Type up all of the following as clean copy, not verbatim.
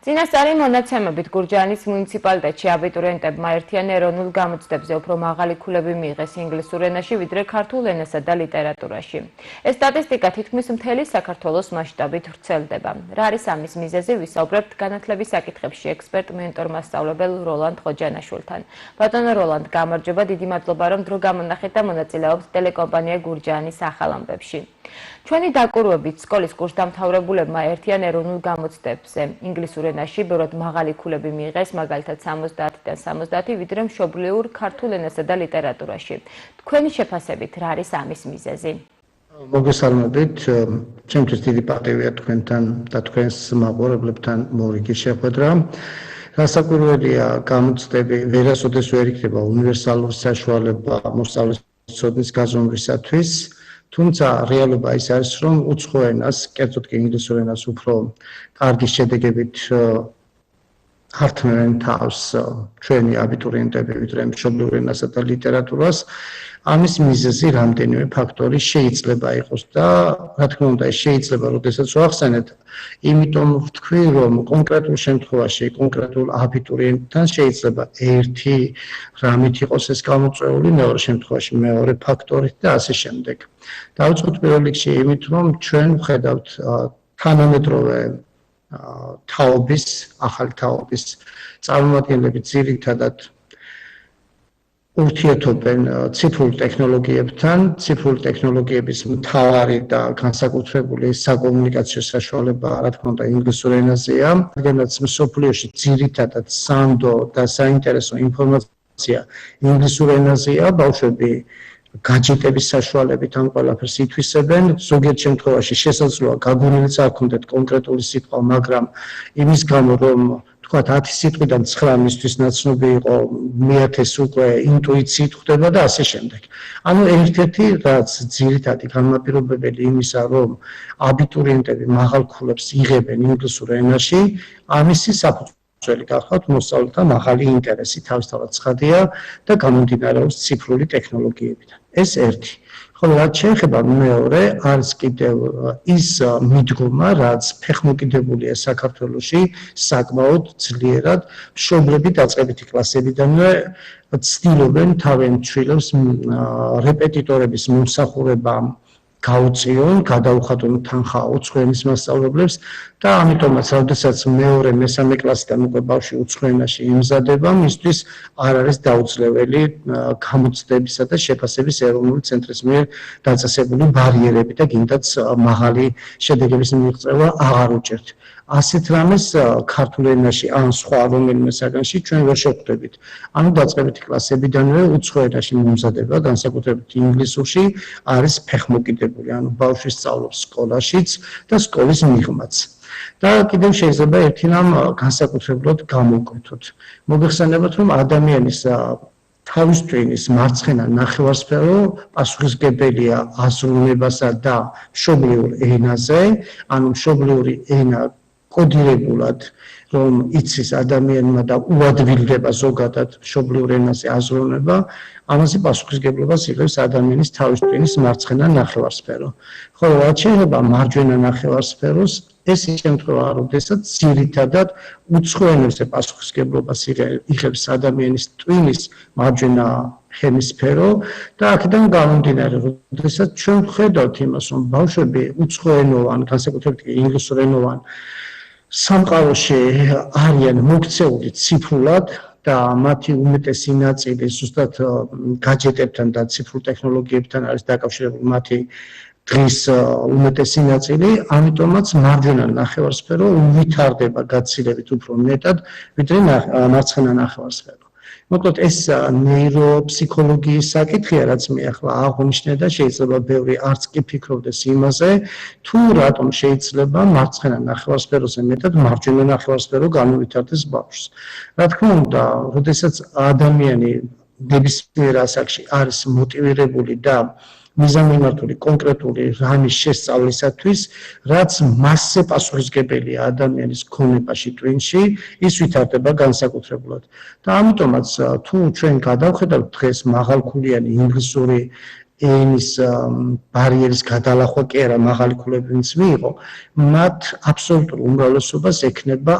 წინასწარი მონაცემებით გურჯაანის მუნიციპალიტეტში აბიტურიენტებმა ერთიან ეროვნულ გამოცდებზე უფრო მაღალი ქულები მიიღეს ინგლისურ ენაში, ვიდრე ქართულ ენასა და ლიტერატურაში. ეს სტატისტიკა თითქმის მთელი საქართველოს მასშტაბით ვრცელდება. რა არის ამის მიზეზი, ვისაუბრებთ განათლების საკითხებში ექსპერტ მენტორ მასწავლებელ როლანდ ხოჯანაშვილთან. ბატონო როლანდ, გამარჯობა, დიდი მადლობა, რომ დრო გამონახეთ და მონაწილეობთ ტელეკომპანია გურჯაანის ახალ ამბებში. ჩვენი დაკვირვებით სკოლის კურსდამთავრებულებმა ერთიან ეროვნულ გამოცდებზე ინგლისურ ენაში ბევრად მაღალი ქულები მიიღეს, მაგალითად 70-დან 70, ვიდრე მშობლიურ ქართულ ენასა და ლიტერატურაში. თქვენი შეფასებით, რა არის ამის მიზეზი? მოგესალმებით, ჩემთვის დიდი პატივია თქვენთან და თქვენს მაყურებლებთან მორიგი შეხვედრა. რასაკვირველია, გამოცდები ვერასოდეს ვერ იქნება უნივერსალური საშუალება მოსწავლის ცოდნის გაზომვისათვის. თუმცა რეალობა ის არის, რომ უცხო ენას, კერძოდ კი ინგლისურ ენას უფრო კარგი შედეგებით ართმევენ თავს ჩვენი აბიტურიენტები, ვიდრე მშობლიურ ენასა და ლიტერატურას. ამის მიზეზი რამდენიმე ფაქტორი შეიძლება იყოს და რა თქმა უნდა, შეიძლება როდესაც ვახსენეთ, იმიტომ ვთქვი, რომ კონკრეტულ შემთხვევაში, კონკრეტულ აბიტურიენტთან შეიძლება ერთი რამით იყოს ეს გამოწვეული, მეორე შემთხვევაში მეორე ფაქტორით და ასე შემდეგ. დავიწყოთ პირველ რიგში იმით, რომ ჩვენ ვხედავთ თანამედროვე თაობის, ახალი თაობის წარმომადგენლები ძირითადად ურთიერთობენ ციფრულ ტექნოლოგიებთან, ციფრული ტექნოლოგიების მთავარი და განსაკუთრებული საკომუნიკაციო საშუალება, რა თქმა უნდა, ინგლისურ ენაზეა, რადგანაც მსოფლიოში ძირითადად სანდო და საინტერესო ინფორმაცია ინგლისურ ენაზეა, ბავშვები გაჯეტების საშუალებით ამ ყველაფერს ითვისებენ, ზოგიერთ შემთხვევაში შესაძლოა გაგონილიც არ ქონდეთ კონკრეტული სიტყვა, მაგრამ იმის გამო, რომ თქვათ 10 სიტყვიდან 9 მისთვის ნაცნობი იყო, მე-10 უკვე ინტუიციით ხვდება და ასე შემდეგ. ანუ ერთ-ერთი რაც ძირითადი განმაპირობებელი იმისა, რომ აბიტურიენტები მაღალ ქულებს იღებენ ინგლისურ ენაში, ამისი საფუძველი გახლავთ მოსწავლეთა მაღალი ინტერესი, თავისთავად ცხადია და გამომდინარეობს ციფრული ტექნოლოგიებიდან. ეს ერთი. ხოლო რაც შეეხება მეორე, არის კიდევ ის მიდგომა, რაც ფეხმოკიდებულია საქართველოში საკმაოდ ძლიერად მშობლები დაწყებითი კლასებიდანვე ცდილობენ თავენ ჩვილებს რეპეტიტორების მომსახურება გაუწიონ, გადაუხადონ თანხა უცხო ენის მასწავლებლებს და ამიტომაც, როდესაც მეორე, მესამე კლასიდან უკვე ბავშვი უცხო ენაში იმზადება, მისთვის არ არის დაუძლეველი გამოცდებისა და შეფასების ეროვნული ცენტრის მიერ დაწესებული ბარიერები და გინდაც მაღალი შედეგების მიღწევა აღარ უჭერთ. ასეთ რამეს ქართულ ენაში ან სხვა რომელიმე საგანში ჩვენ ვერ შევხვდებით. ანუ დაწყებითი კლასებიდანვე უცხო ენაში მომზადება, განსაკუთრებით ინგლისურში, არის ფეხმოკიდებული. ანუ ბავშვი სწავლობს სკოლაშიც და სკოლის მიღმაც. და კიდევ შეიძლება ერთი რამ განსაკუთრებულად გამოვკვეთოთ. მოგეხსენებათ, რომ ადამიანის თავის ტვინის მარცხენა ნახევარსფერო პასუხისმგებელია აზროვნებასა და მშობლიურ ენაზე, ანუ მშობლიური ენა კოდირებულად, რომ იცის ადამიანმა და უადვილდება ზოგადად მშობლიურ ენაზე აზროვნება, ამაზე პასუხისმგებლობას იღებს ადამიანის თავის ტვინის მარცხენა ნახევარსფერო. ხოლო რაც შეეხება მარჯვენა ნახევარსფეროს, ეს ის შემთხვევაა, როდესაც ძირითადად უცხო ენებზე პასუხისმგებლობას იღებს ადამიანის ტვინის მარჯვენა ჰემისფერო და აქედან გამომდინარე, როდესაც ჩვენ ვხედავთ იმას, რომ ბავშვები უცხოენოვან, განსაკუთრებით ინგლისურენოვან სამყაროში არიან მოქცეული ციფრულად და მათი უმეტესი ნაწილი ზუსტად გაჯეტებთან და ციფრულ ტექნოლოგიებთან არის დაკავშირებული მათი დღის უმეტესი ნაწილი, ამიტომაც მარჯვენა ნახევარსფერო ვითარდება გაცილებით უფრო მეტად, ვიდრე მარცხენა ნახევარსფერო. მოკლედ ეს ნეიროფსიქოლოგიის საკითხია, რაც მე ახლა აღვნიშნე და შეიძლება ბევრი არც კი ფიქრობდეს იმაზე, თუ რატომ შეიძლება მარცხენა ნახევარსფეროზე მეტად მარჯვენა ნახევარსფერო განუვითარდეს ბავშვს. რა თქმა უნდა, როდესაც ადამიანი ნებისმიერ ასაკში არის მოტივირებული და მიზანმიმართული კონკრეტული რამის შესწავლისათვის, რაც მასზე პასუხისმგებელია ადამიანის ქონებაში ტვინში, ის ვითარდება განსაკუთრებულად. და ამიტომაც თუ ჩვენ გადავხედავთ დღეს მაღალქულიანი ინგლისური ენის ბარიერის გადალახვა კი არა, მაღალი ქულებიც მიიღო, მათ აბსოლუტურ უმრავლესობას ექნება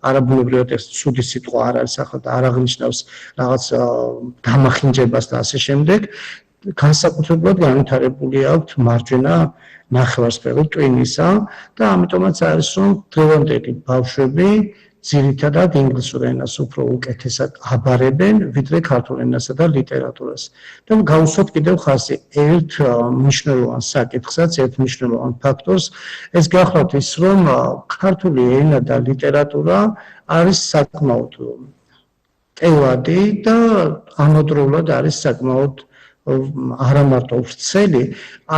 არაბუნებრივად ეს ცუდი სიტყვა არ არის ახლა და არ აღნიშნავს რაღაც დამახინჯებას და ასე შემდეგ, განსაკუთრებულად განვითარებული აქვთ მარჯვენა ნახევარსფეროს ტვინისა და ამიტომაც არის რომ დღევანდელი ბავშვები ძირითადად ინგლისურ ენას უფრო უკეთესად აბარებენ, ვიდრე ქართულ ენასა და ლიტერატურას. და გავუსვათ კიდევ ხაზი ერთ მნიშვნელოვან საკითხსაც, ერთ მნიშვნელოვან ფაქტორს, ეს გახლავთ ის, რომ ქართული ენა და ლიტერატურა არის საკმაოდ ტევადი და ამავდროულად არის საკმაოდ არა მარტო ვრცელი,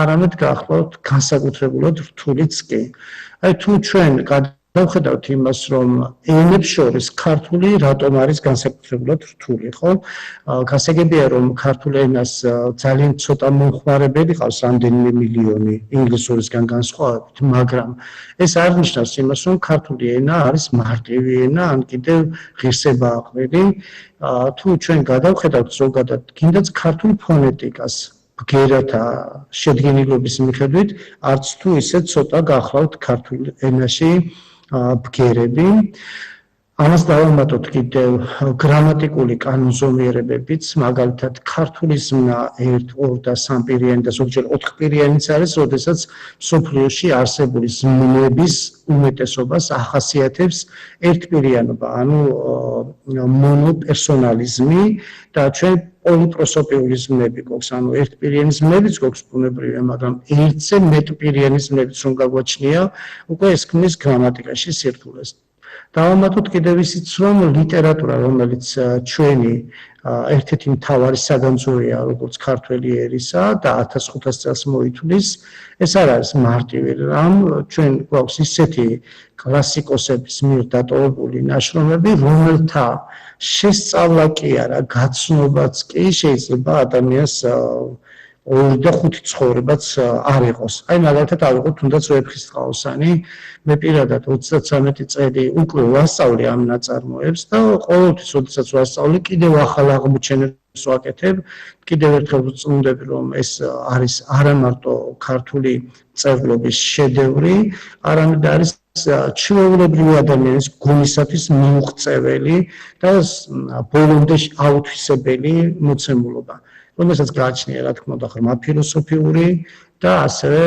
არამედ გახლავთ განსაკუთრებულად რთულიც კი. აი თუ ჩვენ დავხედავთ იმას, რომ ენებს შორის ქართული რატომ არის განსაკუთრებულად რთული, ხო? გასაგებია, რომ ქართულ ენას ძალიან ცოტა მომხმარებელი ყავს, რამდენიმე მილიონი ინგლისურისგან განსხვავებით, მაგრამ ეს არ ნიშნავს იმას, რომ ქართული ენა არის მარტივი ენა, ან კიდევ ღირსებააყრელი. თუ ჩვენ გადავხედავთ ზოგადად, კიდაც ქართულ ფონეტიკას ბგერათა შედგენილობის მიხედვით, არც თუ ისე ცოტა გახლავთ ქართულ ენაში ბგერები. ამას დავამატოთ კიდევ გრამატიკული კანონზომიერებებიც, მაგალითად ქართული ზმნა 1, 2 და 3 პირიანი და ზოგჯერ 4 პირიანიც არის, როდესაც მსოფლიოში არსებული ზმნების უმეტესობას ახასიათებს ერთპირიანობა, ანუ მონოპერსონალიზმი და ჩვენ პოლიპროსოპიული ზმნები გვაქვს, ანუ ერთპირიანი ზმნებიც გვაქვს ბუნებრივია, მაგრამ ერთზე მეტპირიანი ზმნებიც რომ გაგვაჩნია, უკვე ეს ქმნის გრამატიკაში სირთულეს. დავამატოთ კიდევ ისიც, რომ ლიტერატურა, რომელიც ჩვენი ერთ-ერთი მთავარი საგანძურია, როგორც ქართველი ერისა და 1500 წელს მოითვლის, ეს არ არის მარტივი რამ, ჩვენ გვაქვს ისეთი კლასიკოსების მიერ დატოვებული ნაშრომები, რომელთა შესწავლა კი არა, გაცნობაც კი შეიძლება ადამიანს 2 და 5 ცხოვრებაც არ იყოს. აი მაგალითად ავიღოთ თუნდაც ვეფხისტყაოსანი, მე პირადად 33 წელი უკვე ვასწავლე ამ ნაწარმოებს და ყოველთვის, როდესაც ვასწავლე, კიდევ ახალ აღმოჩენებს ვაკეთებ, კიდევ ერთხელ ვწუნდები, რომ ეს არის არა მარტო ქართული მწერლობის შედევრი, არამედ არის ჩვეულებრივი ადამიანის გონისათვის მიუღწეველი და ბოლომდე აუთვისებელი მოცემულობა. რომელსაც გააჩნია, რა თქმა უნდა, ღრმა ფილოსოფიური და ასევე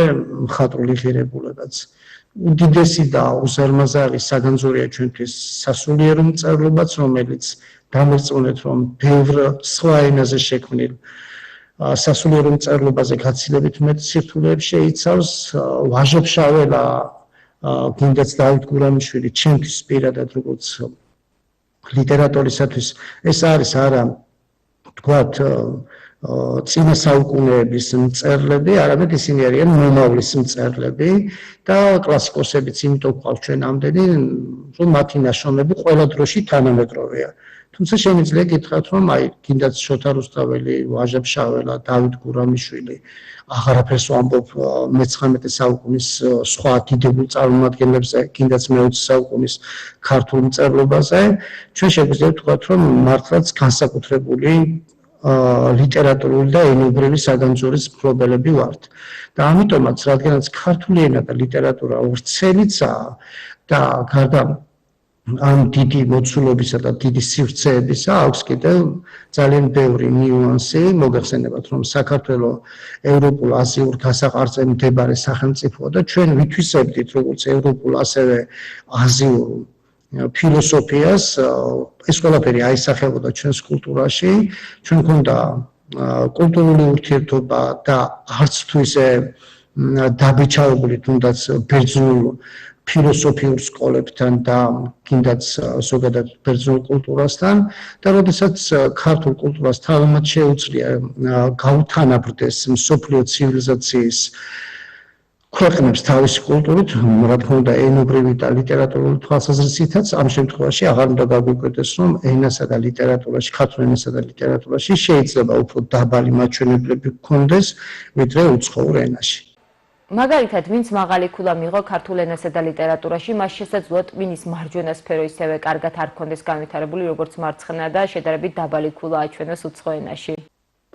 მხატვრული ღირებულებაც. უდიდესი და უზარმაზარი საგანძურია ჩვენთვის სასულიერო მწერლობაც, რომელიც დამერწმუნეთ, რომ ბევრ სხვა ენაზე შექმნილ სასულიერო მწერლობაზე გაცილებით მეტ სირთულეებს შეიცავს. ვაჟა-ფშაველა, გინდაც დავით გურამიშვილი, ჩემთვის პირადად როგორც ლიტერატორისათვის ეს არის არა თქვათ წინა საუკუნეების მწერლები, არამედ ისინი არიან მომავლის მწერლები და კლასიკოსებიც იმიტომ გვყავს ჩვენ ამდენი, რომ მათი ნაშრომები ყველა დროში თანამედროვეა. თუმცა შემიძლია გითხრათ, რომ აი გინდაც შოთა რუსთაველი, ვაჟა-ფშაველა, დავით გურამიშვილი, აღარაფერს ვამბობ მე-19 საუკუნის სხვა დიდებულ წარმომადგენლებზე, გინდაც მე-20 საუკუნის ქართულ მწერლობაზე, ჩვენ შეგვიძლია ვთქვათ, რომ მართლაც განსაკუთრებული ლიტერატურული და ენობრივი საგანძურის მფლობელები ვართ. და ამიტომაც, რადგანაც ქართული ენა და ლიტერატურა ვრცელიცაა და გარდა ამ დიდი მოცულობისა და დიდი სივრცეებისა აქვს კიდევ ძალიან ბევრი ნიუანსი. მოგახსენებათ, რომ საქართველო ევროპულ-აზიურ გასაყარზე მდებარე სახელმწიფოა და ჩვენ ვითვისებდით როგორც ევროპულ, ასევე აზიურ ფილოსოფიას, ეს ყველაფერი აისახებოდა ჩვენს კულტურაში, ჩვენ გვქონდა კულტურული ურთიერთობა და არც თუ ისე დაბეჭდებული თუნდაც ბერძნულ ფილოსოფიურ სკოლებთან და კიდაც ზოგადად ბერძნულ კულტურასთან და როდესაც ქართულ კულტურას თავად შეუძლია გაუთანაბრდეს მსოფლიო ცივილიზაციის ქვეყნებს თავისი კულტურით, რა თქმა უნდა, ენობრივი და ლიტერატურული თვალსაზრისითაც ამ შემთხვევაში აღარ უნდა გაგვიკვირდეს, რომ ენასა და ლიტერატურაში, ქართულ ენასა და ლიტერატურაში შეიძლება უფრო დაბალი მაჩვენებლები გქონდეს, ვიდრე უცხოურ ენაში. მაგალითად, ვინც მაღალი ქულა მიიღო ქართულ ენასა და ლიტერატურაში, მას შესაძლოა ტვინის მარჯვენა სფერო ისევე კარგად არ ქონდეს განვითარებული, როგორც მარცხენა და შედარებით დაბალი ქულა აჩვენოს უცხო ენაში.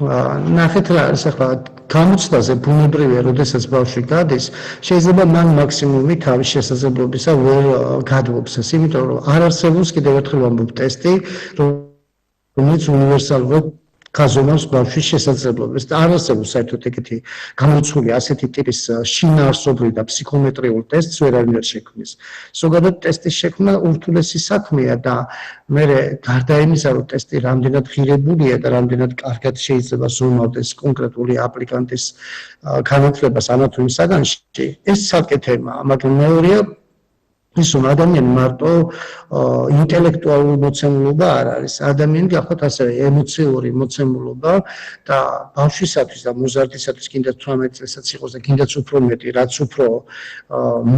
ნახეთ რა არის ახლა გამოცდაზე ბუნებრივია, როდესაც ბავშვი გადის, შეიძლება მან მაქსიმუმი თავის შესაძლებლობისა ვერ გადმობს ეს, იმიტომ რომ არ არსებობს კიდევ ერთხელ ვამბობ ტესტი, რომელიც უნივერსალურად გაზომავს ბავშვის შესაძლებლობებს და არ არსებობს საერთოდ ეგეთი გამოცული ასეთი ტიპის შინაარსობრივი და ფსიქომეტრიული ტესტს ვერავინ ვერ შექმნის. ზოგადად ტესტის შექმნა ურთულესი საქმეა და მე გარდა იმისა, რომ ტესტი რამდენად ღირებულია და რამდენად კარგად შეიძლება ზომავდეს კონკრეტული აპლიკანტის განათლებას ამა თუ იმ საგანში, ეს ცალკე თემაა, მაგრამ მეორეა ის რომ ადამიანი მარტო ინტელექტუალური მოცემულობა არ არის, ადამიანი გახლავთ ასევე ემოციური მოცემულობა და ბავშვისათვის და მოზარდისათვის კიდაც 18 წელსაც იყოს და კიდაც უფრო მეტი, რაც უფრო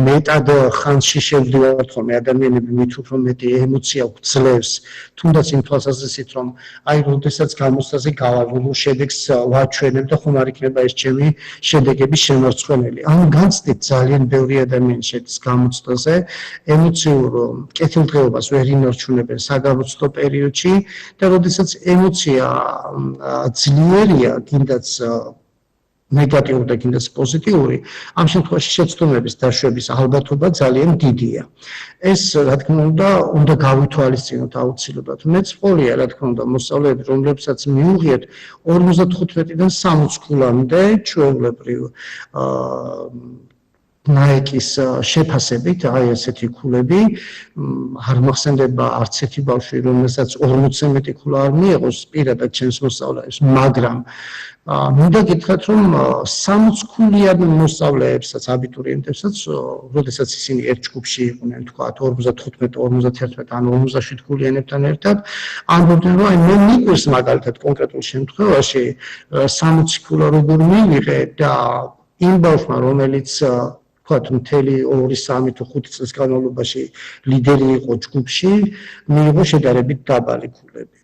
მეტად ხანში შევდივართ ხოლმე ადამიანები მით უფრო მეტი ემოცია გვძლევს, თუნდაც იმ თვალსაზრისით რომ აი როდესაც გამოცდაზე გავალ შედეგს ვაჩვენებ და ხომ არ იქნება ეს ჩემი შედეგების შემორჩენელი. ამ განცდით ძალიან ბევრი ადამიანი შედის გამოცდაზე ემოციურ კეთილდღეობას ვერ ინარჩუნებენ საგამოცდო პერიოდში და როდესაც ემოცია ძლიერია, კიდაც ნეგატიური და კიდაც პოზიტიური, ამ შემთხვევაში შეცდომების დაშვების ალბათობა ძალიან დიდია. ეს რა თქმა უნდა გავითვალისწინოთ აუცილებლად. მეც ყოლია რა თქმა უნდა მოსწავლეები, რომლებსაც მივუღიეთ 55-დან 60 ქულამდე ჩვეულებრივ ნაიკის შეფასებით, აი ესეთი ქულები, არ მახსენდება არც ერთი ბავშვი, რომელსაც 40-ზე მეტი ქულა არ მიიღოს პირადად ჩემს მოსწავლეებს, მაგრამ მინდა გითხრათ, რომ 60 ქულიან მოსწავლეებსაც, აბიტურიენტებსაც, როდესაც ისინი ერთ ჯგუფში იყვნენ, თქვა 55, 57 ან 57 ქულიანებთან ერთად, ამბობდნენ, რომ აი მე მიყვარს მაგალითად კონკრეტულ შემთხვევაში 60 ქულა როგორ მივიღე და იმ ბავშვმა, რომელიც ვთქვათ, მთელი 2-3 თუ 5 წლის განმავლობაში ლიდერი იყო ჯგუფში, მიიღო შედარებით დაბალი ქულები.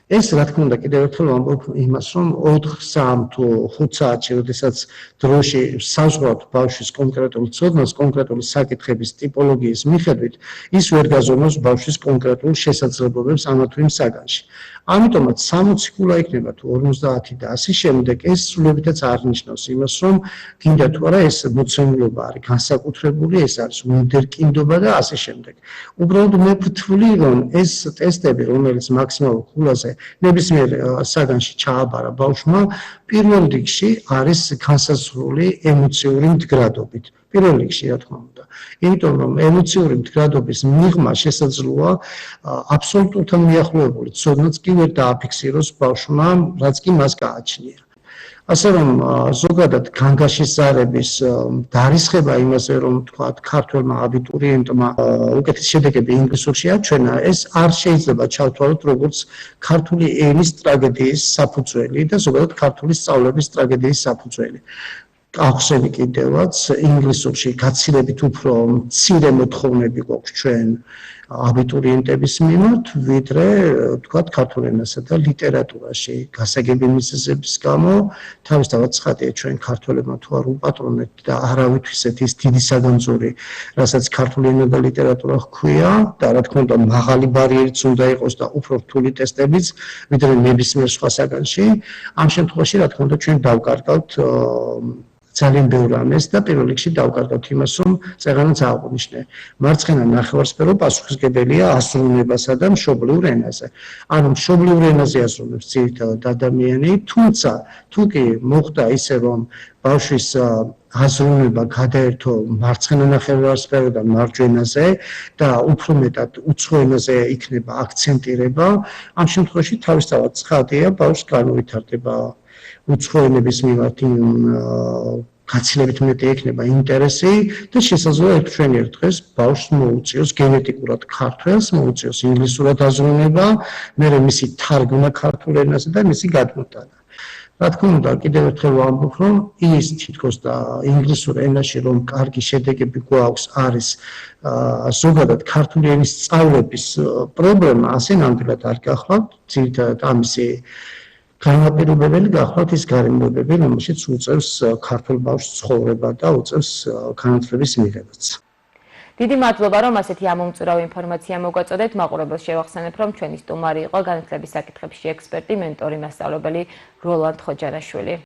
ეს რა თქმა უნდა კიდევ ერთხელ ვამბობ იმას, რომ 4-3 თუ 5 საათში, როდესაც დროში საზღვრავთ ბავშვის კონკრეტულ ცოდნას, კონკრეტული საკითხების ტიპოლოგიის მიხედვით, ის ვერ გაზომავს ბავშვის კონკრეტულ შესაძლებლობებს ამა თუ იმ საგანში. ამიტომაც 60 ქულა იქნება თუ 50 და ასე შემდეგ, ეს სრულებითაც არ ნიშნავს იმას, რომ გინდა თუ არა ეს მოცემულობა არის განსაკუთრებული, ეს არის უნდერკინდობა და ასე შემდეგ. უბრალოდ მე ვთვლი, რომ ეს ტესტები, რომელიც მაქსიმალურ ქულაზე ნებისმიერ საგანში ჩააბარა ბავშვმა, პირველ რიგში არის განსაზღვრული ემოციური მდგრადობით. პირველ რიგში რა თქმა უნდა. იმიტომ რომ ემოციური მდგრადობის მიღმა შესაძლოა აბსოლუტურად მიახლოებული ცოდნაც კი ვერ დააფიქსიროს ბავშვმა, რაც კი მას გააჩნია. ასე რომ ზოგადად განგაშის ზარების დარისხება იმაზე, რომ თქვა ქართველმა აბიტურიენტმა უკეთესი შედეგები ინგლისურში აჩვენა, ეს არ შეიძლება ჩავთვალოთ როგორც ქართული ენის ტრაგედიის საფუძველი და ზოგადად ქართული სწავლების ტრაგედიის საფუძველი. ახსენე კიდევაც ინგლისურში გაცილებით უფრო მცირე მოთხოვნები გვაქვს ჩვენ აბიტურიენტების მიმართ, ვიდრე თქვათ ქართულ ენასა და ლიტერატურაში. გასაგები მიზეზების გამო თავისთავად ცხადია ჩვენ ქართველებმა თუ არ უპატრონეთ და არავითვისეთ ის დიდი საგანძური, რასაც ქართული ენა და ლიტერატურა ჰქვია და რა თქმა უნდა მაღალი ბარიერიც უნდა იყოს და უფრო რთული ტესტებიც, ვიდრე ნებისმიერ სხვა საგანში. ამ შემთხვევაში რა თქმა უნდა ჩვენ დავკარგავთ ძალიან ბევრ ამას და პირველ რიგში დავკარგავთ იმას, რომ წეღანაც აღვნიშნე. მარცხენა ნახევარსფერო პასუხისმგებელია აზროვნებასა და მშობლიურ ენაზე. ანუ მშობლიურ ენაზე აზროვნებს ძირითადად ადამიანი, თუმცა თუ კი მოხდა ისე, რომ ბავშვის აზროვნება გადაერთო მარცხენა ნახევარსფეროდან მარჯვენაზე და უფრო მეტად უცხო ენაზე იქნება აქცენტირება, ამ შემთხვევაში თავისთავად ცხადია, ბავშვს განუვითარდება უცხო ენების მიმართ გაცილებით მეტი ექნება ინტერესი და შესაძლოა ერთგვარ დღეს ბავშვს მოუწიოს გენეტიკურად ქართველს, მოუწიოს ინგლისურად აზროვნება, მერე მისი თარგმნა ქართულ ენაზე და მისი გადმოტანა. რა თქმა უნდა, კიდევ ერთხელ ვამბობ, რომ ის თითქოს და ინგლისურ ენაში რომ კარგი შედეგები გვაქვს, არის ზოგადად ქართული ენის სწავლების პრობლემა, ასე ნამდვილად არ გახლავთ, ძირითადად ამისი განაპირობებელი გახლავთ ის გარემოებები, რომელშიც უწევს ქართულ ბავშვს ცხოვრება და უწევს განათლების მიღებაც. დიდი მადლობა, რომ ასეთი ამომწურავი ინფორმაცია მოგვაწოდეთ. მაყურებელს შევახსენებ, რომ ჩვენი სტუმარი იყო განათლების საკითხებში ექსპერტი, მენტორი, მასწავლებელი როლანდ ხოჯანაშვილი.